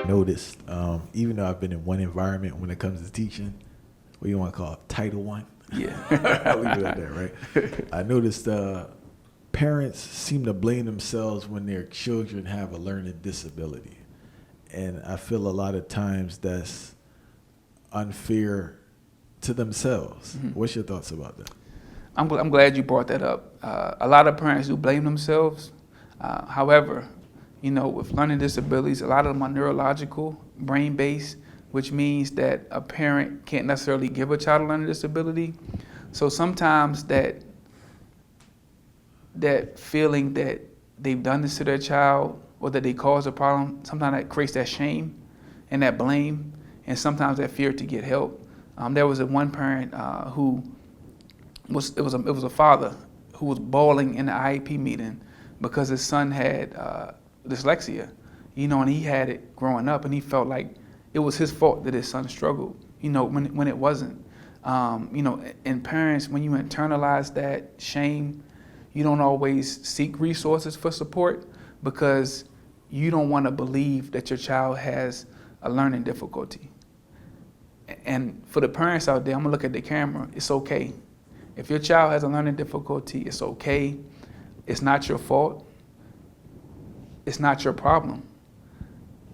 noticed, even though I've been in one environment when it comes to teaching, what you want to call it, Title One. Yeah. I'll leave it at that, right? I noticed parents seem to blame themselves when their children have a learning disability. And I feel a lot of times that's unfair to themselves. Mm-hmm. What's your thoughts about that? I'm glad you brought that up. A lot of parents do blame themselves. However, you know, with learning disabilities, a lot of them are neurological, brain-based, which means that a parent can't necessarily give a child a learning disability. So sometimes that feeling that they've done this to their child or that they caused a problem, sometimes that creates that shame and that blame, and sometimes that fear to get help. There was one parent who it was a father who was bawling in the IEP meeting because his son had dyslexia, you know, and he had it growing up, and he felt like it was his fault that his son struggled, you know, when it wasn't. You know, and parents, when you internalize that shame, you don't always seek resources for support because you don't want to believe that your child has a learning difficulty. And for the parents out there, I'm gonna look at the camera, it's okay. If your child has a learning difficulty, it's okay. It's not your fault. It's not your problem.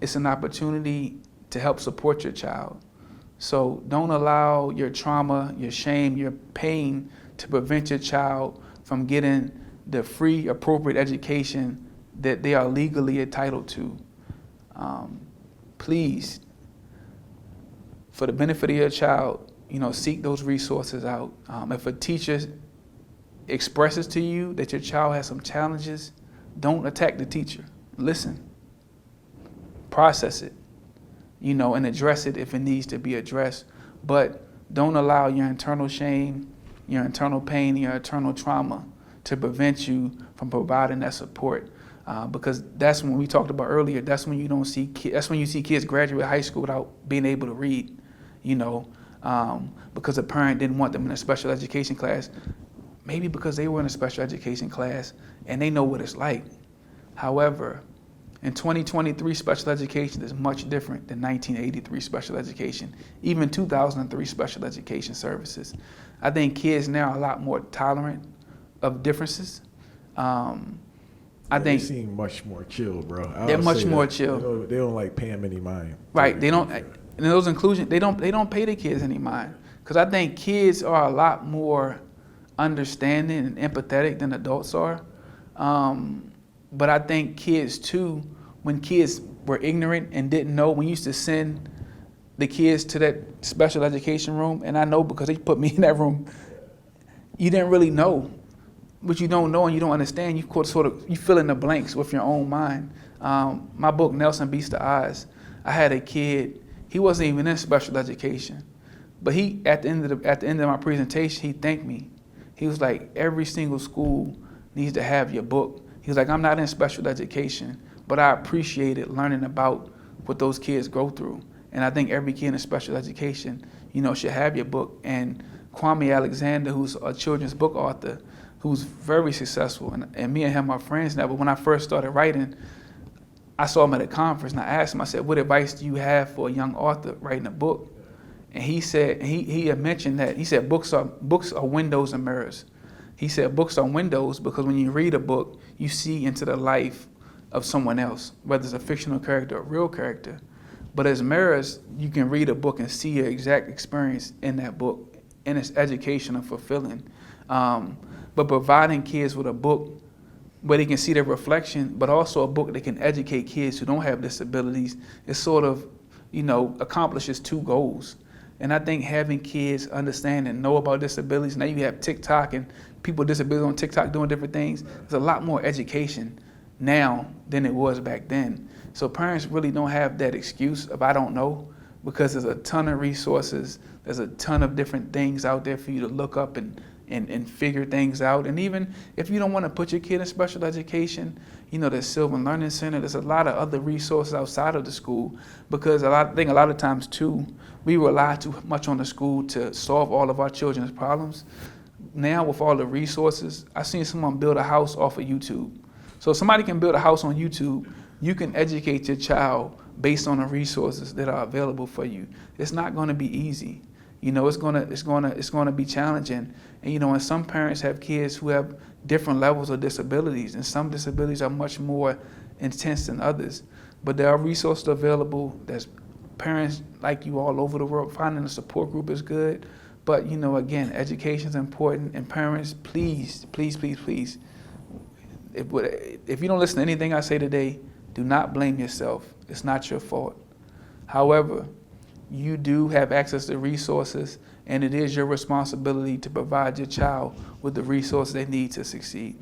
It's an opportunity to help support your child. So don't allow your trauma, your shame, your pain to prevent your child from getting the free, appropriate education that they are legally entitled to. Please, for the benefit of your child, you know, seek those resources out. If a teacher expresses to you that your child has some challenges, don't attack the teacher. Listen, process it, you know, and address it if it needs to be addressed. But don't allow your internal shame, your internal pain, your internal trauma to prevent you from providing that support. Because that's when we talked about earlier, that's when you see kids graduate high school without being able to read, you know, because a parent didn't want them in a special education class, maybe because they were in a special education class and they know what it's like. However, in 2023, special education is much different than 1983 special education, even 2003 special education services. I think kids now are a lot more tolerant of differences. They seem much more chill, bro. They're much more chill. They don't like pay them any mind. Right. They don't. And those inclusion, they don't pay the kids any mind, because I think kids are a lot more understanding and empathetic than adults are. But I think kids too, when kids were ignorant and didn't know, we used to send the kids to that special education room, and I know because they put me in that room, you didn't really know. What you don't know and you don't understand, you fill in the blanks with your own mind. My book, Nelson Beats the Odds, I had a kid, he wasn't even in special education, but he, at the end of my presentation, he thanked me. He was like, every single school needs to have your book. He was like, I'm not in special education, but I appreciated learning about what those kids go through. And I think every kid in special education, you know, should have your book. And Kwame Alexander, who's a children's book author, who's very successful, and me and him are friends now, but when I first started writing, I saw him at a conference, and I asked him, I said, what advice do you have for a young author writing a book? And he said, he had mentioned that, he said, books are windows and mirrors. He said, books are windows because when you read a book, you see into the life of someone else, whether it's a fictional character or a real character. But as mirrors, you can read a book and see your exact experience in that book, and it's educational, fulfilling. But providing kids with a book where they can see their reflection, but also a book that can educate kids who don't have disabilities, it sort of, you know, accomplishes two goals. And I think having kids understand and know about disabilities, now you have TikTok and people with disabilities on TikTok doing different things, there's a lot more education now than it was back then. So parents really don't have that excuse of I don't know, because there's a ton of resources, there's a ton of different things out there for you to look up and figure things out. And even if you don't want to put your kid in special education, you know, there's Sylvan Learning Center, there's a lot of other resources outside of the school, because a lot of times too, we rely too much on the school to solve all of our children's problems. Now with all the resources, I've seen someone build a house off of YouTube. So if somebody can build a house on YouTube, you can educate your child based on the resources that are available for you. It's not going to be easy. You know, it's gonna be challenging. And you know, and some parents have kids who have different levels of disabilities, and some disabilities are much more intense than others. But there are resources available. There's parents like you all over the world. Finding a support group is good. But you know, again, education is important, and parents, please, please, please, please, if you don't listen to anything I say today, do not blame yourself. It's not your fault. However, you do have access to resources, and it is your responsibility to provide your child with the resources they need to succeed.